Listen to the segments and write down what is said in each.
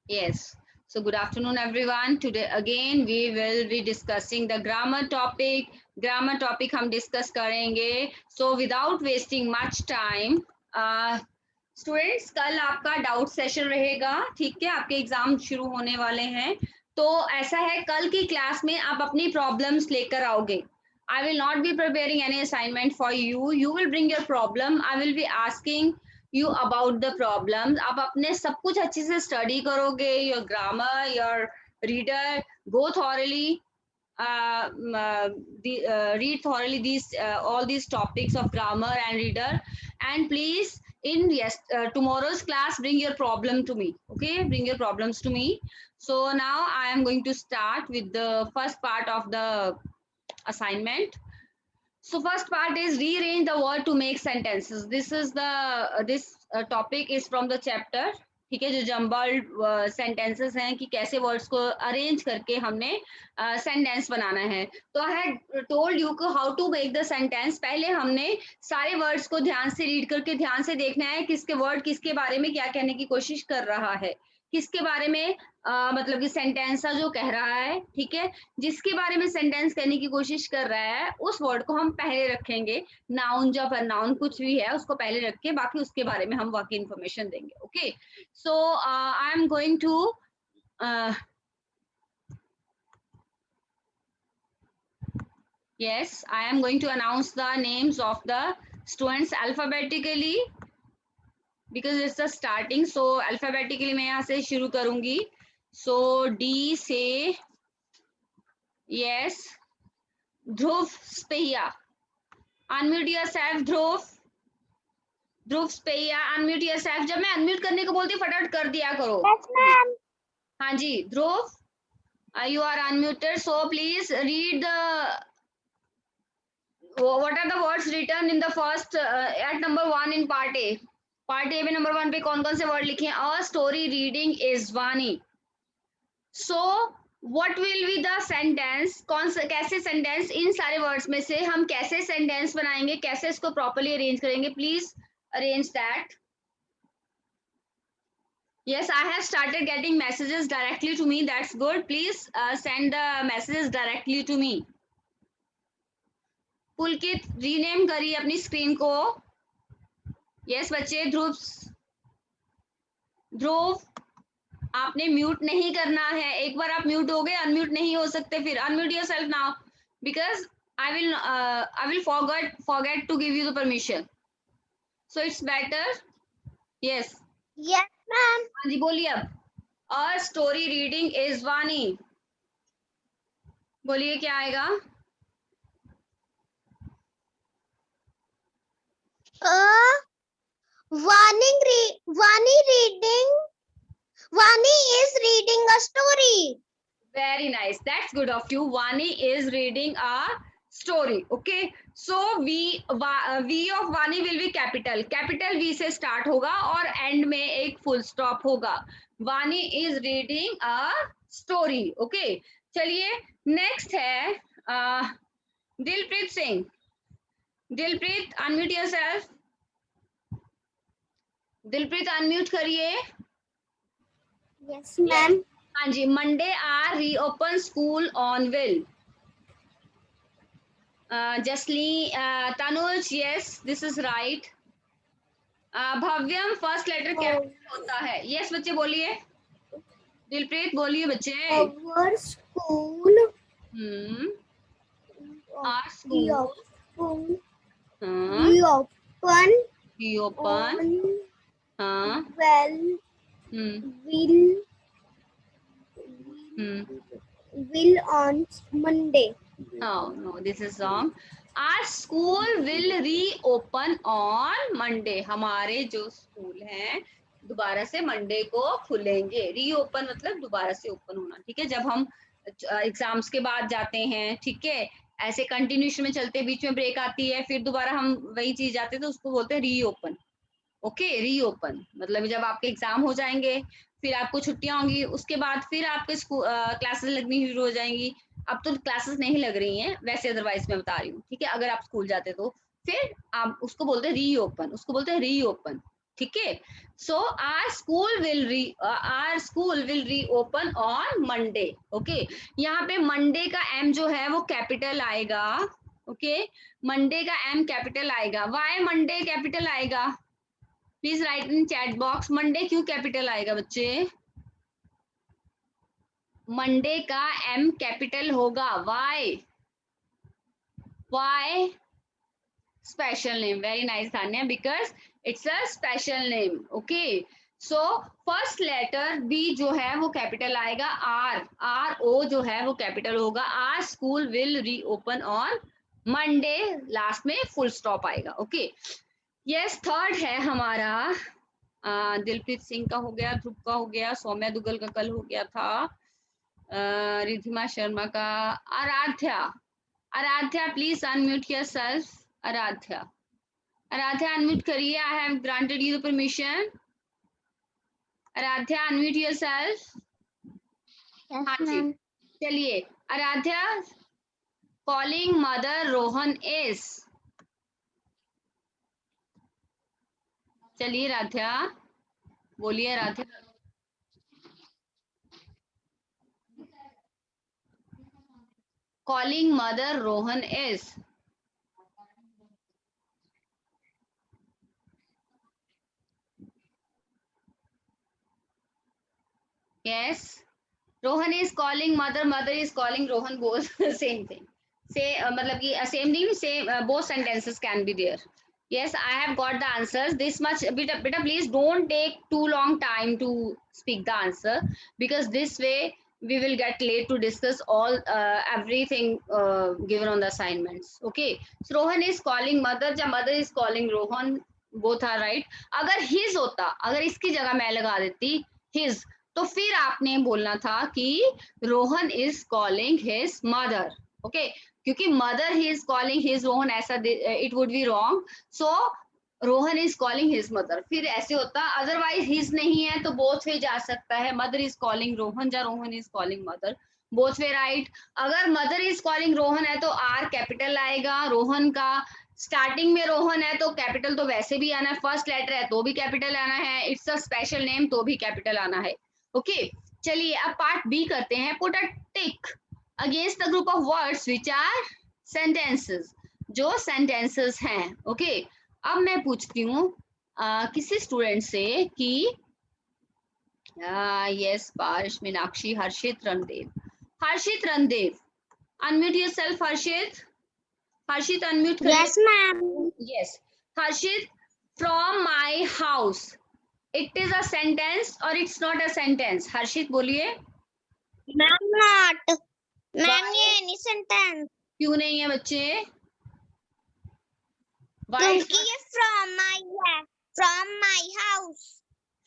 Yes. So good afternoon, everyone. Today again we will be discussing the grammar topic. Grammar topic हम discuss करेंगे. So without wasting much time, students कल आपका doubt session रहेगा. ठीक है, आपके exam शुरू होने वाले हैं. तो ऐसा है, कल की क्लास में आप अपनी प्रॉब्लम्स लेकर आओगे. I will not be preparing any assignment for you. You will bring your problem. I will be asking you about the problems. आप अपने सब कुछ अच्छे से स्टडी करोगे. Your grammar, your reader, go thoroughly. Read thoroughly these all these topics of grammar and reader, and please in tomorrow's class bring your problem to me. Okay, bring your problems to me. So now I am going to start with the first part of the assignment. So first part is rearrange the word to make sentences. This is the topic is from the chapter. ठीक है, जो jumbled sentences हैं कि कैसे words को arrange करके हमने sentence बनाना है. तो आई हैड टोल्ड यू को how to make the sentence. पहले हमने सारे वर्ड्स को ध्यान से रीड करके ध्यान से देखना है किसके वर्ड किसके बारे में क्या कहने की कोशिश कर रहा है, किसके बारे में मतलब कि सेंटेंस जो कह रहा है. ठीक है, जिसके बारे में सेंटेंस कहने की कोशिश कर रहा है उस वर्ड को हम पहले रखेंगे. नाउन या प्रोनाउन कुछ भी है उसको पहले रख के बाकी उसके बारे में हम बाकी इंफॉर्मेशन देंगे. Okay, so I am going to yes, I am going to announce the names of the students alphabetically because it's the starting. So alphabetically मैं यहाँ से शुरू करूंगी. So D से yes, ध्रुव स्पेहिया. Unmute yourself, ध्रुव. ध्रुव स्पेहिया, unmute yourself. जब मैं unmute करने को बोलती हूँ फटाफट कर दिया करो. Yes, ma'am. हाँ जी, ध्रुव, you are unmuted. So please read the what are the words written in the first at number 1 in part A. Part A में नंबर 1 पे कौन कौन से वर्ड लिखे हैं? अ स्टोरी रीडिंग इज वानी. So what will be the sentence? कौन सा कैसे सेंटेंस, इन सारे वर्ड्स में से हम कैसे सेंटेंस बनाएंगे, कैसे इसको प्रॉपर्ली अरेंज करेंगे? Please arrange that. Yes, I have started getting messages directly to me. That's good. Please send the messages directly to me. Pulkit rename करिए अपनी स्क्रीन को. यस बच्चे. ध्रुव आपने म्यूट नहीं करना है. एक बार आप म्यूट हो गए अनम्यूट नहीं हो सकते. फिर unmute yourself now because I will forget to give you the permission. So it's better. Yes. Yes, ma'am. हाँ जी बोलिए. अब अ स्टोरी रीडिंग इज वानी. बोलिए क्या आएगा? Vani is reading a story. Very nice. That's good of you. Vani is reading a story. Okay. So V of Vani will be capital. Capital V से start होगा और end में एक full stop होगा. Vani is reading a story. Okay. चलिए next है Dilpreet Singh. Dilpreet unmute yourself. Dilpreet unmute करिए. Yes, ma'am. हाँ जी. Monday are reopen school on will. Jasleen, Tanuj, yes, this is right. Bhavyam first letter capital होता है. यस बच्चे बोलिए. दिलप्रीत बोलिए बच्चे. Our school. Our school. Reopen. हाँ. Well. Will on Monday. No, this is wrong. Our school will reopen on Monday. हमारे जो school हैं दोबारा से मंडे को खुलेंगे. रीओपन मतलब दोबारा से ओपन होना. ठीक है, जब हम एग्जाम्स के बाद जाते हैं, ठीक है, ऐसे कंटिन्यूशन में चलते, बीच में ब्रेक आती है, फिर दोबारा हम वही चीज जाते हैं तो उसको बोलते हैं रीओपन. ओके, रीओपन मतलब जब आपके एग्जाम हो जाएंगे, फिर आपको छुट्टियां होंगी, उसके बाद फिर आपके क्लासेस लगनी शुरू हो जाएंगी. अब तो क्लासेस नहीं लग रही हैं वैसे, अदरवाइज मैं बता रही हूँ. ठीक है, अगर आप स्कूल जाते तो फिर आप उसको बोलते हैं रीओपन. उसको बोलते हैं रीओपन. ठीक है. So our school will reopen on Monday. Okay. यहाँ पे मंडे का एम जो है वो कैपिटल आएगा. ओके, मंडे का एम कैपिटल आएगा. वाई मंडे कैपिटल आएगा? Please write in chat box. Monday क्यों कैपिटल आएगा बच्चे? मंडे का एम कैपिटल होगा. Why? Why? Special name. Very nice, Tanya, because it's a special name. Okay. So first letter B जो है वो कैपिटल आएगा. R O जो है वो कैपिटल होगा. Our school will reopen on Monday. Last में फुल स्टॉप आएगा. ओके. यस, थर्ड है हमारा दिलप्रीत सिंह का हो गया, ध्रुव का हो गया, सौम्या दुगल का कल हो गया था, रिधिमा शर्मा का. Aradhya please unmute yourself. Aradhya unmute करिए. I have granted you the permission. Aradhya unmute yourself. हाँ जी, चलिए. Aradhya, calling mother Rohan is. चलिए राध्या, बोलिए Radhya. Calling mother Rohan is. Yes, Rohan is calling mother, mother is calling Rohan, both same thing. Say मतलब कि same thing, same both sentences can be there. Yes, I have got the answers. This much. Beta, please don't take too long time to speak the answer, because this way we will get late to discuss all everything given on the assignments. Okay. So Rohan is calling mother, या mother is calling Rohan, both are right. अगर his होता, अगर इसकी जगह मैं लगा देती his, तो फिर आपने बोलना था कि Rohan is calling his mother. Okay, क्योंकि मदर ही इज कॉलिंग हिज रोहन, ऐसा it would be wrong. So Rohan is calling his mother, फिर ऐसे होता. अदरवाइज हिज नहीं है तो बोथ वे जा सकता है. मदर इज कॉलिंग रोहन या Rohan is calling mother, both way right. अगर मदर इज कॉलिंग रोहन है तो आर कैपिटल आएगा. रोहन का स्टार्टिंग में रोहन है तो कैपिटल तो वैसे भी आना है. फर्स्ट लेटर है तो भी कैपिटल आना है. इट्स अ स्पेशल नेम तो भी कैपिटल आना है. ओके, चलिए अब पार्ट बी करते हैं. Put a tick against the group of words which are sentences, जो सेंटेंसेस हैं. ओके, अब मैं पूछती हूँ किसी स्टूडेंट से कि yes, Parsh, Meenakshi, Harshit, Randev. Harshit, Randev, unmute yourself. Harshit unmute करिए. Yes, ma'am. Yes, Harshit, from my house, it is a sentence or it's not a sentence? Harshit बोलिए. Ma'am, not. Ma'am, ये any sentence. क्यों नहीं है बच्चे? क्योंकि ये from my है. From my house.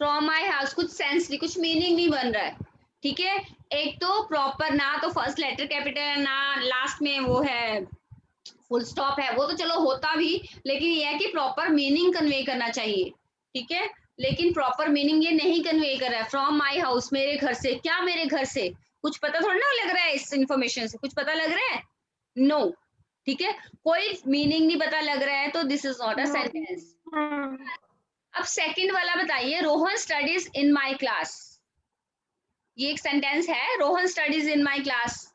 From my house कुछ सेंस नहीं, कुछ मीनिंग नहीं बन रहा है. ठीक है, एक तो प्रॉपर ना तो फर्स्ट लेटर कैपिटल है, ना लास्ट में वो है फुल स्टॉप है. वो तो चलो होता भी, लेकिन ये है कि प्रॉपर मीनिंग कन्वे करना चाहिए. ठीक है, लेकिन प्रॉपर मीनिंग ये नहीं कन्वे कर रहा है. फ्रॉम माई हाउस, मेरे घर से. क्या मेरे घर से? कुछ पता थोड़ा ना लग रहा है. इस इंफॉर्मेशन से कुछ पता लग रहा है? नो. ठीक है, कोई मीनिंग नहीं पता लग रहा है, तो this is not a sentence. अब सेकंड वाला बताइए. Rohan studies in my class, ये एक सेंटेंस है. Rohan studies in my class.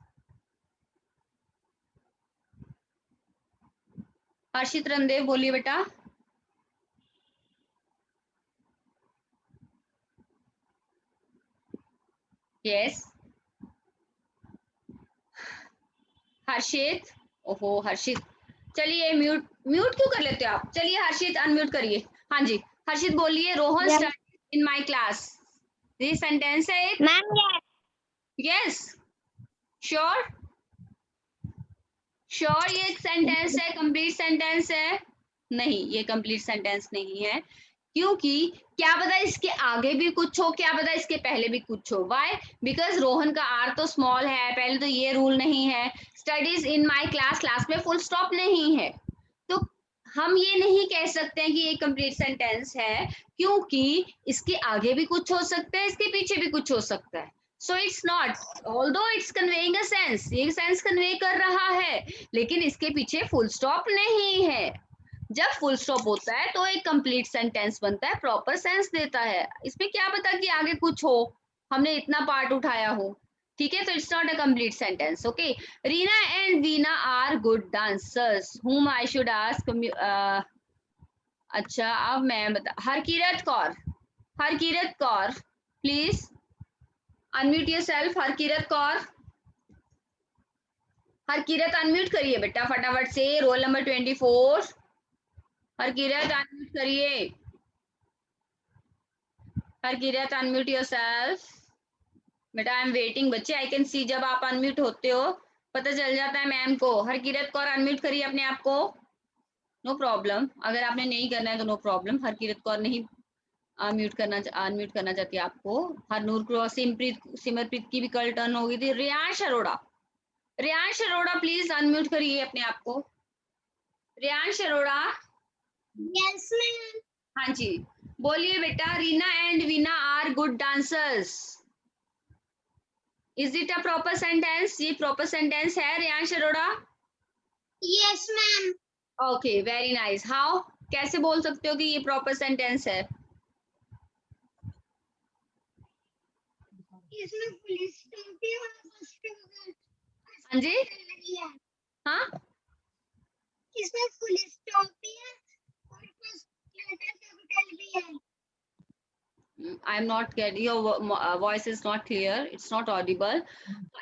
Harshit, Randev बोलिए बेटा. यस, हर्षित. ओहो हर्षित, चलिए म्यूट क्यों कर लेते हो आप? चलिए हर्षित अनम्यूट करिए. हाँ जी, हर्षित बोलिए. Rohan studies in my class, ये सेंटेंस है एक. Ma'am, यस, श्योर ये एक सेंटेंस है, कंप्लीट सेंटेंस है? नहीं, ये कंप्लीट सेंटेंस नहीं है, क्योंकि क्या पता इसके आगे भी कुछ हो, क्या पता इसके पहले भी कुछ हो. व्हाई? बिकॉज रोहन का आर तो स्मॉल है. पहले तो ये रूल नहीं है. Studies in my class, class में फुल स्टॉप नहीं है, तो हम ये नहीं कह सकते हैं कि ये कंप्लीट सेंटेंस है, क्योंकि इसके आगे भी कुछ हो सकता है, इसके पीछे भी कुछ हो सकता है. So it's not, although it's conveying a sense, ये सेंस कन्वे कर रहा है, लेकिन इसके पीछे फुल स्टॉप नहीं है. जब फुल स्टॉप होता है तो एक कंप्लीट सेंटेंस बनता है, प्रॉपर सेंस देता है। इसमें क्या पता कि आगे कुछ हो, हमने इतना पार्ट उठाया हो, ठीक है, तो it's not a complete sentence. Okay, Reena and Veena are good dancers, whom I should ask। अच्छा, अब मैं बता, Harkirat Kaur please unmute yourself. Harkirat unmute करिए बेटा फटाफट से, रोल नंबर 24। हरकीरत अनम्यूट करिए, हरकीरत अनम्यूट योरसेल्फ। बेटा आई एम वेटिंग बच्चे, आई कैन सी जब आप अनम्यूट होते हो पता चल जाता है मैम को। हरकीरत कौर अनम्यूट करिए अपने आप को, नो प्रॉब्लम, अगर आपने नहीं करना है तो नो प्रॉब्लम। हरकीरत कौर नहीं अनम्यूट करना चाहती है आपको। हरनूर क्रॉस, सिमरप्रीत की भी कल टर्न हो गई थी। रियांश अरोड़ा प्लीज अनम्यूट करिए अपने आप को। Riyansh Arora, Yes, ma'am. हाँ जी, बोलिए बेटा, Reena and Veena are good dancers, is it a proper sentence? ये प्रॉपर सेंटेंस है Riyansh Arora? Yes, ma'am. Okay, very nice. How, कैसे बोल सकते हो कि ये प्रॉपर सेंटेंस है? इसमें पुलिस टोपी और फर्स्ट होगा। हाँ जी, हाँ, इसमें पुलिस टोपी है और फर्स्ट लेटर कैपिटल भी है। I am not getting your voice is not clear. It's not audible.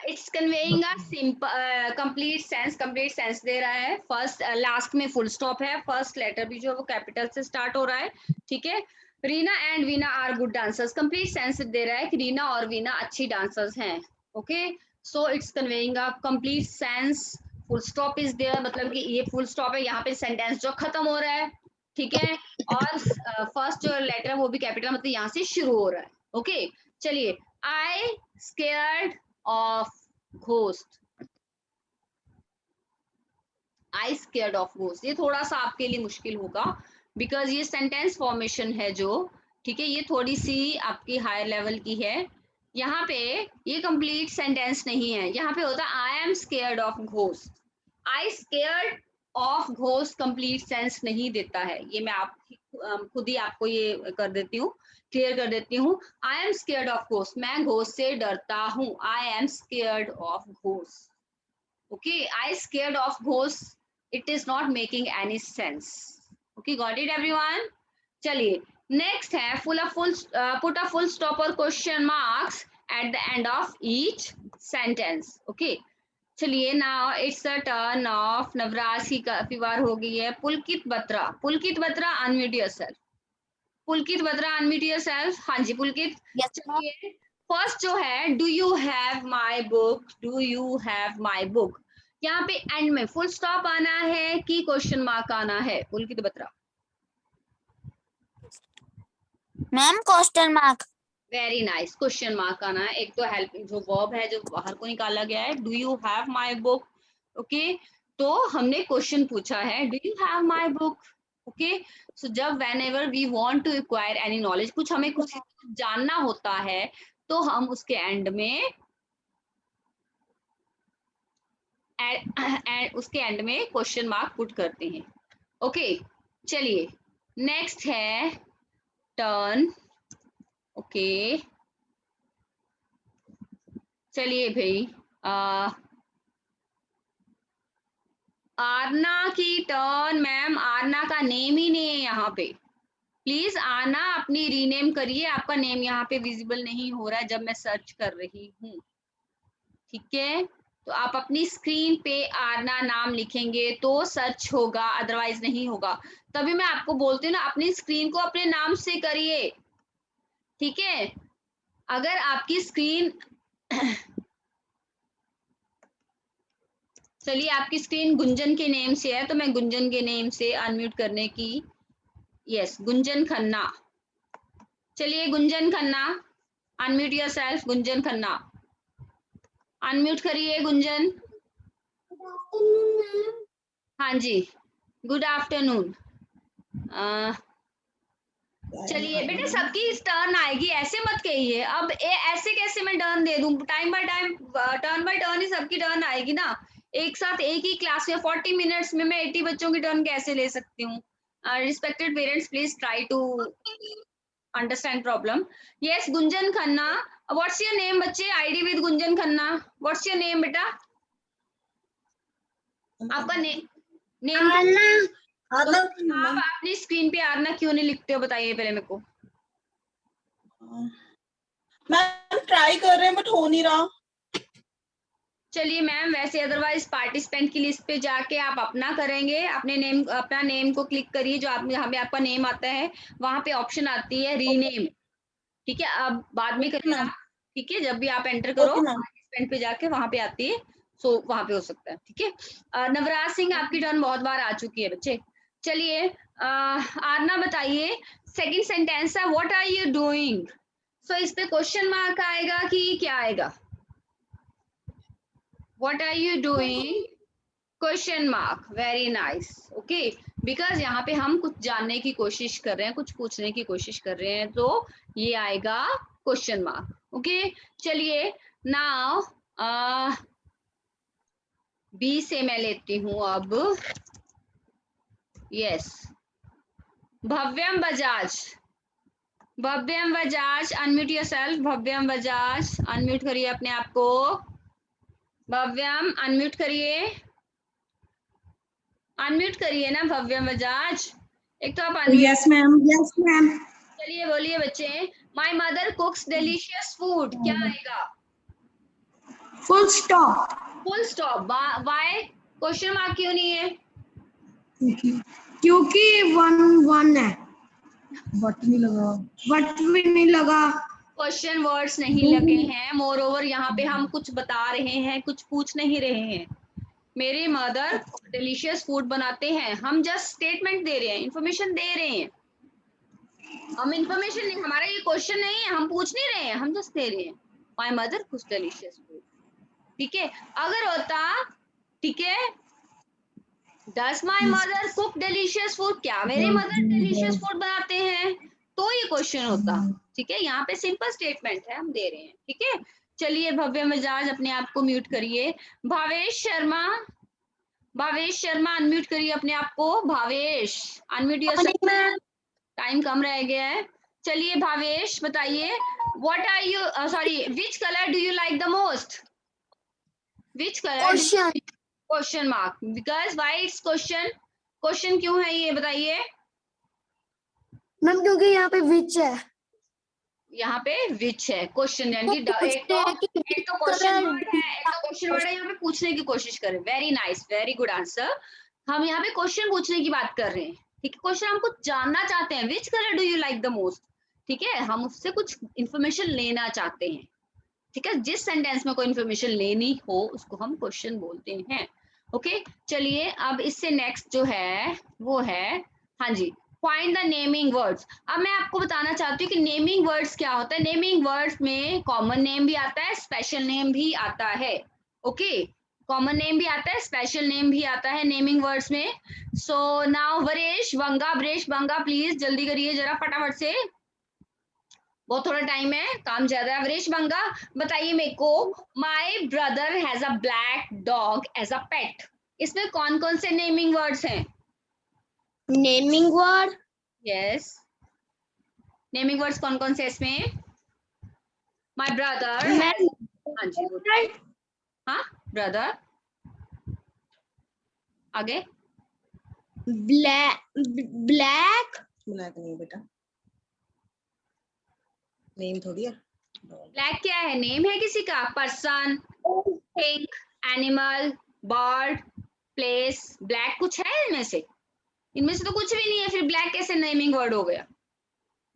It's conveying a simple complete sense दे रहा है। फर्स्ट लास्ट में फुल स्टॉप है, फर्स्ट लेटर भी जो है वो कैपिटल से स्टार्ट हो रहा है, ठीक है। Reena and Veena are good dancers, complete sense दे रहा है कि रीना और वीना अच्छी डांसर्स हैं। Okay, so it's conveying a complete sense. Full stop is there, मतलब कि ये फुल स्टॉप है, यहाँ पे सेंटेंस जो खत्म हो रहा है, ठीक है। और फर्स्ट जो लेटर है वो भी कैपिटल, मतलब यहाँ से शुरू हो रहा है। ओके, चलिए, I scared of ghost, I scared of ghost, ये थोड़ा सा आपके लिए मुश्किल होगा बिकॉज ये सेंटेंस फॉर्मेशन है जो, ठीक है, ये थोड़ी सी आपकी हायर लेवल की है। यहाँ पे ये कंप्लीट सेंटेंस नहीं है, यहाँ पे होता है I am scared of ghost. I scared of ghost complete sense नहीं देता है, ये मैं आप खुद ही आपको ये कर देती हूँ, क्लियर कर देती हूँ। I am scared of ghost, मैं घोस्ट से डरता हूँ, I am scared of ghost. okay, I scared of ghosts, it is not making any sense। okay, got it everyone? चलिए, next है put a full stop or question marks at the end of each sentence। okay, चलिए, now it's the turn of Navraj की काफी बार हो गई है। Pulkit Batra unmute yourself। पुलकित Batra unmute yourself। हाँ जी पुलकित, Yes, ma'am. चलिए, फर्स्ट जो है do you have my book, यहाँ पे एंड में फुल स्टॉप आना है कि क्वेश्चन मार्क आना है? Pulkit Batra. Ma'am question mark. Very nice, question mark आना है। एक तो हेल्पिंग जो वर्ब है जो बाहर को निकाला गया है, do you have my book. Okay, तो हमने क्वेश्चन पूछा है, do you have my book. Okay, so जब whenever we want to acquire any knowledge, कुछ हमें कुछ जानना होता है, तो हम उसके एंड में उसके एंड में क्वेश्चन मार्क पुट करते हैं। ओके, चलिए, नेक्स्ट है टर्न। ओके, चलिए भाई, आरना की टर्न। मैम आरना का नेम ही नहीं है यहाँ पे, प्लीज आरना अपनी रीनेम करिए, आपका नेम यहाँ पे विजिबल नहीं हो रहा है जब मैं सर्च कर रही हूँ, ठीक है। तो आप अपनी स्क्रीन पे आरना नाम लिखेंगे तो सर्च होगा, अदरवाइज नहीं होगा। तभी मैं आपको बोलती हूँ ना, अपनी स्क्रीन को अपने नाम से करिए, ठीक है। अगर आपकी स्क्रीन चलिए, आपकी स्क्रीन गुंजन के नेम से है तो मैं गुंजन के नेम से अनम्यूट करने की, यस, गुंजन खन्ना। चलिए Gunjan Khanna, unmute yourself. Gunjan Khanna unmute करिए, गुंजन। हाँ जी, गुड आफ्टरनून। चलिए बेटा, सबकी टर्न आएगी, ऐसे मत कहिए। अब ऐसे कैसे मैं टर्न दे दूं? Time by time, turn by turn ही सबकी टर्न आएगी ना। एक साथ एक ही क्लास में 40 मिनट्स में मैं 80 बच्चों की टर्न कैसे ले सकती हूँ? Respected parents, please try to understand problem. Yes, Gunjan Khanna. What's your name, बच्चे? ID with Gunjan Khanna. What's your name, बेटा? आपका नेम आरना। आप अपनी स्क्रीन पे आरना क्यों नहीं लिखते हो, बताइए पहले मेरे को. मैम ट्राई कर रहे हैं बट हो नहीं रहा. चलिए मैम, वैसे अदरवाइज पार्टिसिपेंट की लिस्ट पे जाके आप अपना करेंगे, अपना नेम को क्लिक करिए, जो आप यहाँ पे आपका नेम आता है, वहां पे ऑप्शन आती है रीनेम. ठीक है, अब बाद में करिए, ठीक है, जब भी आप एंटर करो पार्टिसिपेंट पे जाके वहां पे आती है, सो वहां पे हो सकता है. ठीक है, नवराज सिंह आपकी टर्न बहुत बार आ चुकी है बच्चे. चलिए आरना बताइए, सेकंड सेंटेंस है व्हाट आर यू डूइंग. सो इस पे क्वेश्चन मार्क आएगा कि क्या आएगा? What are you doing? Question mark. Very nice. Okay. Because यहाँ पे हम कुछ जानने की कोशिश कर रहे हैं, कुछ पूछने की कोशिश कर रहे हैं, तो ये आएगा क्वेश्चन मार्क. ओके, चलिए नाउ बी से मैं लेती हूँ अब. Yes, Bhavyam Bajaj. Bhavyam Bajaj, unmute yourself. Bhavyam Bajaj, unmute करिए अपने आप को. भव्यम अनम्यूट करिए, अनम्यूट करिए ना भव्यम बजाज. एक तो आप unmute. Yes ma'am. Yes ma'am. चलिए बोलिए बच्चे. माय मदर कुक्स डिलीशियस फूड, क्या आएगा? Full stop. Full stop. Why question mark क्यों नहीं है? क्योंकि वन है. बट नहीं लगा. बट भी नहीं लगा. क्वेश्चन वर्ड्स नहीं लगे हैं. मोर ओवर यहाँ पे हम कुछ बता रहे हैं, कुछ पूछ नहीं रहे हैं. मेरे मदर डिलीशियस फूड बनाते हैं, हम जस्ट स्टेटमेंट दे रहे हैं, इंफॉर्मेशन दे रहे हैं. हम इंफॉर्मेशन नहीं, हमारा ये क्वेश्चन नहीं है, हम पूछ नहीं रहे हैं, हम जस्ट दे रहे हैं. माय मदर कुछ डिलीशियस फूड. ठीक है, अगर होता, ठीक है, does my mother cook delicious food, क्या मेरे मदर डिलीशियस फूड बनाते हैं, तो ये क्वेश्चन होता. ठीक है, यहाँ पे सिंपल स्टेटमेंट है, हम दे रहे हैं. ठीक है, चलिए भव्य मिजाज अपने आप को म्यूट करिए. भावेश शर्मा. भावेश शर्मा अनम्यूट करिए अपने आप को. Bhavesh unmute yourself. टाइम कम रह गया है. चलिए भावेश बताइए, what are you sorry which colour do you like the most? Which colour? Question mark. Because why it's question? Question क्यों है ये बताइए मैम, क्योंकि यहाँ पे विच है. यहाँ पे विच है, क्वेश्चन यानी एक तो क्वेश्चन वर्ड है, एक तो क्वेश्चन वर्ड है, यहाँ पे पूछने की कोशिश करें. Very nice, very good answer. हम यहाँ पे क्वेश्चन पूछने की बात कर रहे हैं. ठीक है, क्वेश्चन हम कुछ जानना चाहते हैं. विच colour do you like the most. ठीक है, हम उससे कुछ इंफॉर्मेशन लेना चाहते हैं. ठीक है, जिस सेंटेंस में कोई इंफॉर्मेशन लेनी हो उसको हम क्वेश्चन बोलते हैं. ओके, चलिए अब इससे नेक्स्ट जो है वो है, हाँ जी, फाइंड द नेमिंग वर्ड्स. अब मैं आपको बताना चाहती हूँ कि नेमिंग वर्ड्स क्या होता है. नेमिंग वर्ड्स में कॉमन नेम भी आता है, स्पेशल नेम भी आता है. ओके, कॉमन नेम भी आता है, स्पेशल नेम भी आता है नेमिंग वर्ड्स में. So now वरेश Banga, ब्रेश Banga, please जल्दी करिए जरा फटाफट से, बहुत थोड़ा टाइम है, काम ज्यादा है. वरेश बंगा बताइए मेरे को, my brother has a black dog as a pet. इसमें कौन कौन से नेमिंग वर्ड्स हैं? Naming word. Yes, naming words कौन कौन से इसमें? My brother. हाँ जी, हाँ ब्रदर. आगे? ब्लैक. ब्लैक नहीं बेटा, नेम थोड़ी है. ब्लैक क्या है? नेम है किसी का? Person, thing, animal, bird, place. Black कुछ है इनमें से? इनमें से तो कुछ भी नहीं है, फिर ब्लैक कैसे नेमिंग वर्ड हो गया?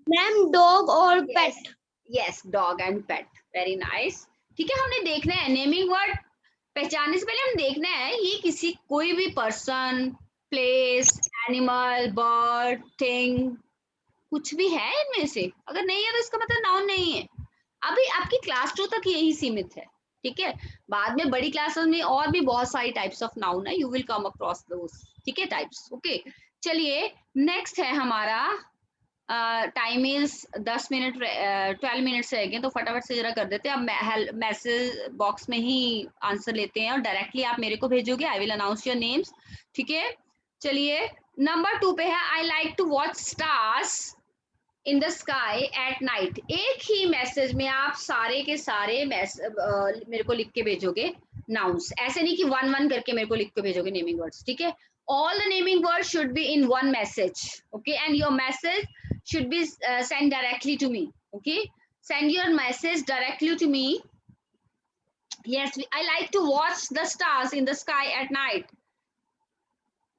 मैम, डॉग और pet. Yes, dog and pet. Very nice. ठीक है, हमने देखना है नेमिंग वर्ड पहचानने से पहले हम देखना है ये किसी कोई भी person, place, animal, bird, thing कुछ भी है इनमें से. अगर नहीं है तो इसका मतलब नाउन नहीं है. अभी आपकी क्लास 2 तक यही सीमित है. ठीक है, बाद में बड़ी क्लासेस में और भी बहुत सारी टाइप्स ऑफ नाउन है, यू विल कम अक्रॉस दोस. ठीक है, टाइप्स. ओके, चलिए नेक्स्ट है हमारा, टाइम इज 10 मिनट 12 मिनट्स रह गए, तो फटाफट से जरा कर देते हैं. अब मैसेज बॉक्स में ही आंसर लेते हैं और डायरेक्टली आप मेरे को भेजोगे. I will announce your names. ठीक है, चलिए नंबर 2 पे है I like to watch stars in the sky at night. एक ही मैसेज में आप सारे के सारे मेरे को लिख के भेजोगे नाउन्स, ऐसे नहीं कि वन वन करके मेरे को लिख के भेजोगे नेमिंग वर्ड्स, ठीक है। All the naming words should be in one message, okay, and your message should be sent directly to me, okay, send your message directly to me. Yes, I like to watch the stars in the sky at night.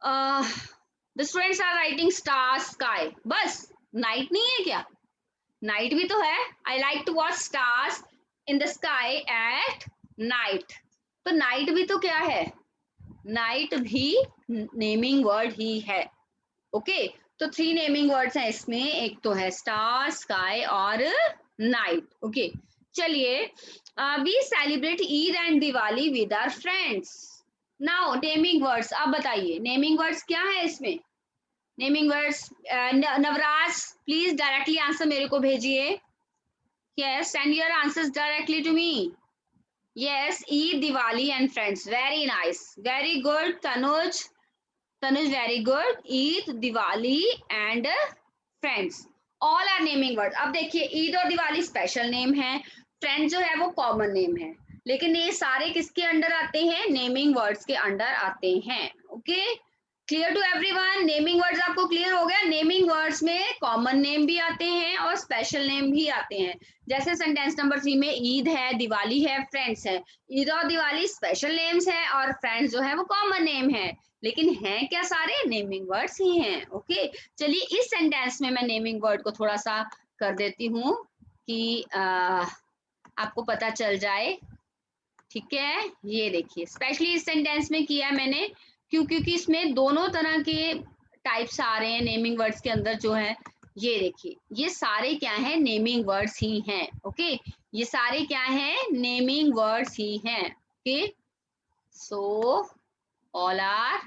The students are writing stars sky, बस night नहीं है क्या? Night भी तो है. I like to watch stars in the sky at night. तो night भी तो क्या है? Night भी naming word ही है, okay? तो 3 नेमिंग वर्ड्स हैं इसमें, एक तो है स्टार, स्काई और नाइट, ओके। चलिए, we celebrate Eid and Diwali with our friends. Now naming words, अब बताइए नेमिंग वर्ड्स क्या है इसमें। Naming words, Navraj please directly answer मेरे को भेजिए। Yes, send your answers directly to me. Yes, Eid, Diwali and friends, very nice, very good Tanuj, Tanuj, very good. Eid, Diwali and friends, all are naming words. अब देखिए, ईद और Diwali special name है, friends जो है वो कॉमन नेम है, लेकिन ये सारे किसके अंडर आते हैं? नेमिंग वर्ड्स के अंडर आते हैं, okay. Clear to everyone? Naming words आपको क्लियर हो गया? नेमिंग वर्ड्स में कॉमन नेम भी आते हैं और स्पेशल नेम भी आते हैं। जैसे सेंटेंस नंबर 3 में ईद है, दिवाली है, फ्रेंड्स है। ईद और दिवाली स्पेशल नेम्स है और फ्रेंड्स जो है वो कॉमन नेम है, लेकिन हैं क्या? सारे नेमिंग वर्ड्स ही हैं, ओके। चलिए, इस सेंटेंस में मैं नेमिंग वर्ड को थोड़ा सा कर देती हूँ कि आपको पता चल जाए, ठीक है। ये देखिए, स्पेशली इस सेंटेंस में किया है मैंने क्योंकि इसमें दोनों तरह के टाइप्स आ रहे हैं नेमिंग वर्ड्स के अंदर जो है। ये देखिए, ये सारे क्या हैं? नेमिंग वर्ड्स ही हैं, ओके। ये सारे क्या हैं? नेमिंग वर्ड्स ही हैं, okay. So all are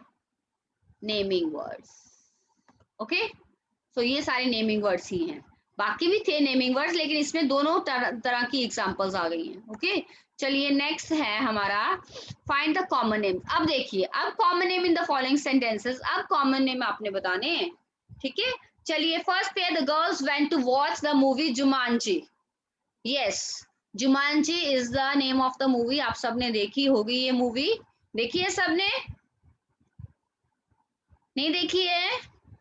naming words, okay. So ये सारे नेमिंग वर्ड्स ही हैं, बाकी भी थे नेमिंग वर्ड्स, लेकिन इसमें दोनों तरह की एग्जांपल्स आ गई हैं, ओके। चलिए, नेक्स्ट है हमारा फाइंड द कॉमन नेम। अब देखिए, अब common name in the following sentences, अब कॉमन नेम आपने बताने हैं, ठीक है। चलिए, फर्स्ट पे the girls went to watch the movie Jumanji. Yes, Jumanji is the name of the movie. आप सबने देखी होगी ये मूवी, देखी है सबने? नहीं देखी है?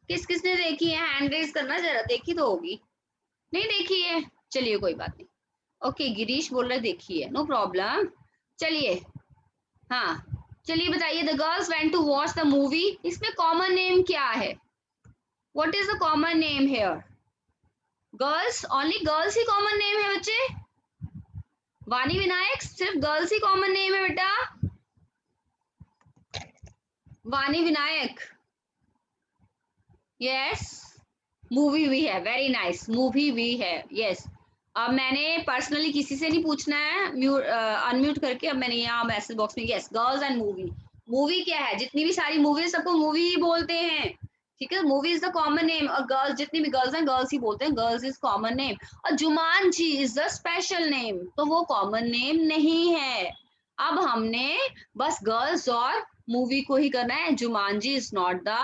किस किसने देखी है? हैंड रेज करना जरा, देखी तो होगी। नहीं देखी है? चलिए, कोई बात नहीं, ओके। गिरीश बोल रहे देखी है, नो प्रॉब्लम। चलिए, हाँ, चलिए बताइए, the girls went to watch the movie, इसमें कॉमन नेम क्या है? What is the common name here? Girls, only girls ही कॉमन नेम है बच्चे। वानी विनायक, सिर्फ गर्ल्स ही कॉमन नेम है बेटा। वानी विनायक, यस, मूवी भी है, वेरी नाइस, मूवी भी है, यस। अब मैंने पर्सनली किसी से नहीं पूछना है, अनम्यूट करके अब मैंने यहाँ मैसेज बॉक्स में, yes, girls and movie. Movie क्या है? जितनी भी सारी मूवी, सबको मूवी ही बोलते हैं, ठीक है। Movie is the common name, और गर्ल्स, जितनी भी गर्ल्स हैं, गर्ल्स ही बोलते हैं, गर्ल्स इज कॉमन नेम। और Jumanji is the special name, तो वो कॉमन नेम नहीं है। अब हमने बस गर्ल्स और मूवी को ही करना है, Jumanji is not the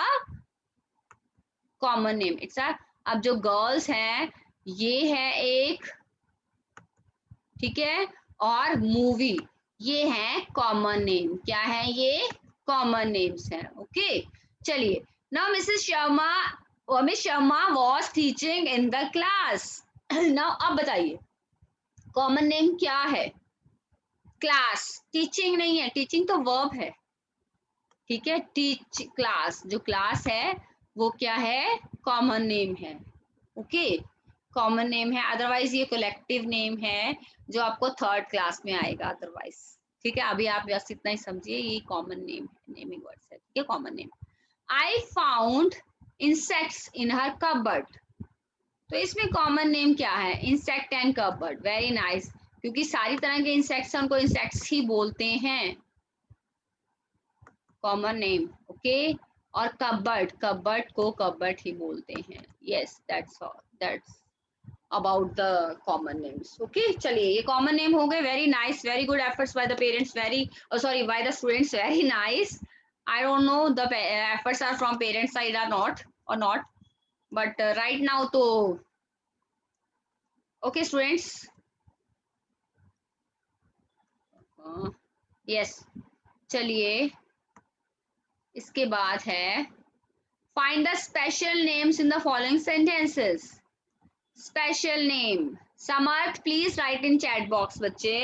common name, it's a. अब जो गर्ल्स है ये है एक, ठीक है, और मूवी ये है कॉमन नेम। क्या है ये? कॉमन नेम्स हैं, ओके। चलिए, now Mrs Sharma, miss Sharma was teaching in the class. Now अब बताइए, कॉमन नेम क्या है? क्लास, टीचिंग नहीं है, टीचिंग तो वर्ब है, ठीक है। टीच, क्लास, जो क्लास है वो क्या है? कॉमन नेम है, ओके, कॉमन नेम है। अदरवाइज ये कलेक्टिव नेम है जो आपको थर्ड क्लास में आएगा अदरवाइज, ठीक है। अभी आप बस इतना ही समझिए, ये कॉमन नेम है, नेमिंग वर्ड्स है, ठीक है, common name. I found insects in her cupboard, तो इसमें कॉमन नेम क्या है? Insect and cupboard, very nice, क्योंकि सारी तरह के इंसेक्ट्स उनको इंसेक्ट्स ही बोलते हैं, कॉमन नेम, ओके। और कबर्ड, कबर्ड को कबर्ड ही बोलते हैं, yes, that's all, that's about the common names, okay. चलिए, ये कॉमन नेम हो गए, very nice, very good efforts by the parents, very sorry by the students, very nice. I don't know the efforts are from parent side or not, but right now to okay students. Yes, चलिए इसके बाद है find the special names in the following sentences. Special name. Samarth please write in chat box बच्चे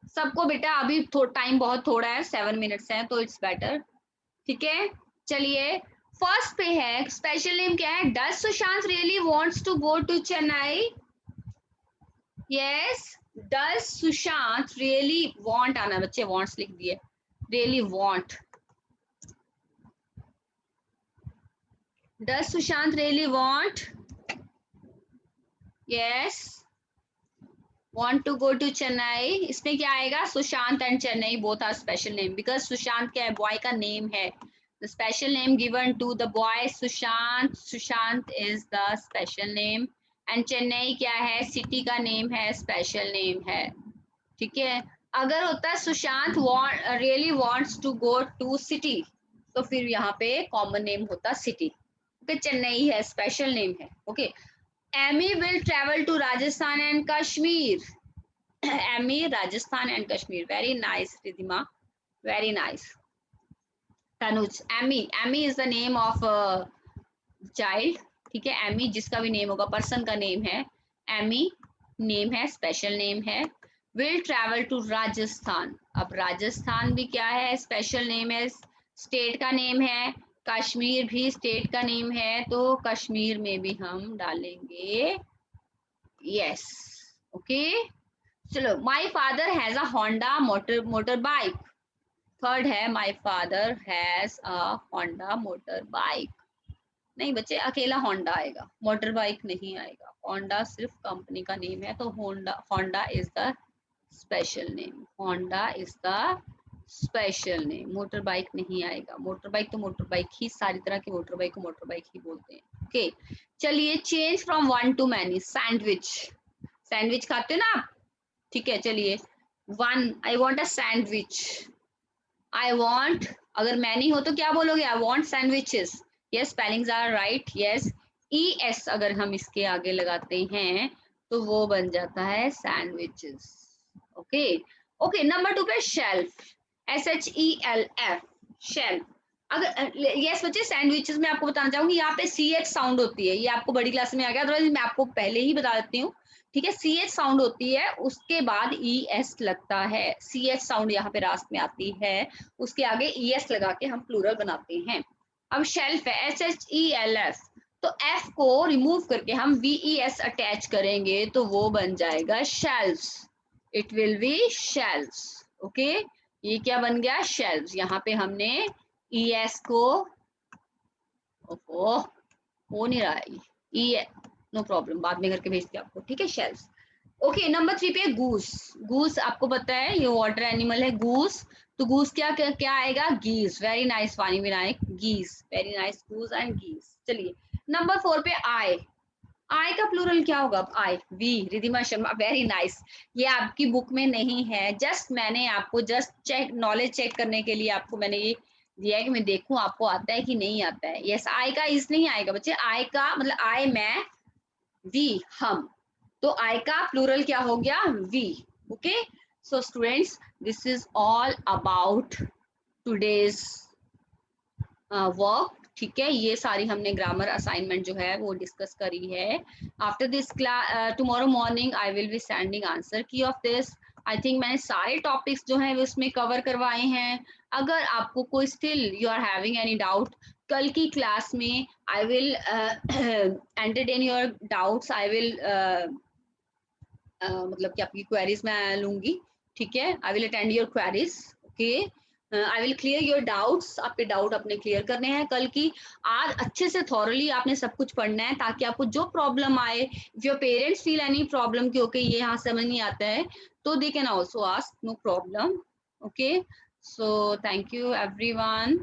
सबको बेटा अभी time बहुत थोड़ा है 7 मिनट्स है तो इट्स बेटर ठीक है चलिए फर्स्ट पे है स्पेशल नेम क्या है does Sushant really wants to go to Chennai yes does Sushant really want आना बच्चे वांट्स लिख दिए really want does Sushant really want yes want to go to Chennai इसमें क्या आएगा Sushant and Chennai both are special name because Sushant क्या है बॉय का नेम है the special name given to the boy Sushant Sushant is the special name and Chennai क्या है city का नेम है स्पेशल नेम है ठीक है अगर होता है Sushant really wants to go to city तो फिर यहाँ पे कॉमन नेम होता सिटी ओके चेन्नई है स्पेशल नेम है okay Amy will travel to Rajasthan and Kashmir. Amy, Rajasthan and Kashmir. Very nice, Ridhima. Very nice. Tanuj, Amy is the name of a child. ठीक है Amy जिसका भी name होगा person का name है Amy name है special name है will travel to Rajasthan. अब राजस्थान भी क्या है स्पेशल नेम है स्टेट का नेम है कश्मीर भी स्टेट का नेम है तो कश्मीर में भी हम डालेंगे यस ओके चलो my father has a Honda motor bike third है my father has a Honda motor bike नहीं बच्चे अकेला होंडा आएगा मोटर बाइक नहीं आएगा होंडा सिर्फ कंपनी का नेम है तो Honda is the special name Honda is the special name motor bike नहीं आएगा मोटर बाइक तो मोटर बाइक ही सारी तरह की मोटर बाइक को मोटर बाइक ही बोलते हैं ओके चलिए change from one to many sandwich sandwich खाते हो ना आप ठीक है चलिए one I want a sandwich I want अगर मैनी हो तो क्या बोलोगे I want sandwiches yes spellings are right yes ES अगर हम इसके आगे लगाते हैं तो वो बन जाता है सैंडविचेस ओके ओके नंबर 2 पे शेल्फ SHELF शेल्फ अगर यस बच्चे सैंडविचेस में आपको बताना चाहूंगी यहाँ पे CH साउंड होती है ये आपको बड़ी क्लास में आ गया अदरवाइज मैं आपको पहले ही बता देती हूँ ठीक है CH साउंड होती है उसके बाद ES लगता है CH साउंड यहाँ पे रास्त में आती है उसके आगे ES लगा के हम प्लूरल बनाते हैं अब शेल्फ है SHELF तो F को रिमूव करके हम VES अटैच करेंगे तो वो बन जाएगा shelves it will be shelves okay ये क्या बन गया शेल्व्स यहाँ पे हमने ES को ओहो हो नहीं रहा है नो प्रॉब्लम बाद में करके भेजते आपको ठीक है शेल्व्स ओके नंबर 3 पे गूस गूस आपको पता है ये वाटर एनिमल है गूस तो गूस क्या आएगा geese very nice Vani Vinayak geese very nice goose and geese चलिए नंबर 4 पे आई का प्लूरल क्या होगा I we Ridhima Sharma very nice ये आपकी बुक में नहीं है जस्ट मैंने आपको जस्ट चेक नॉलेज चेक करने के लिए आपको मैंने ये दिया है कि मैं देखूं आपको आता है कि नहीं आता है यस आई का इस नहीं आएगा बच्चे आई का मतलब आई मैं वी हम तो आई का प्लूरल क्या हो गया we okay so students this is all about today's work ठीक है ये सारी हमने ग्रामर असाइनमेंट जो है वो डिस्कस करी है after this class tomorrow morning I will be sending answer की ऑफ दिस आई थिंक मैंने सारे टॉपिक्स जो है उसमें कवर करवाए हैं अगर आपको कोई still you are having any doubt कल की क्लास में I will entertain your doubts I will मतलब कि आपकी क्वेरीज मैं लूंगी ठीक है I will attend your queries okay I will clear your doubts आपके डाउट अपने क्लियर करने हैं कल की आज अच्छे से थॉरली आपने सब कुछ पढ़ना है ताकि आपको जो प्रॉब्लम आए if your parents feel any problem कि ओके ये यहाँ समझ नहीं आता है तो they can also ask no problem okay so thank you everyone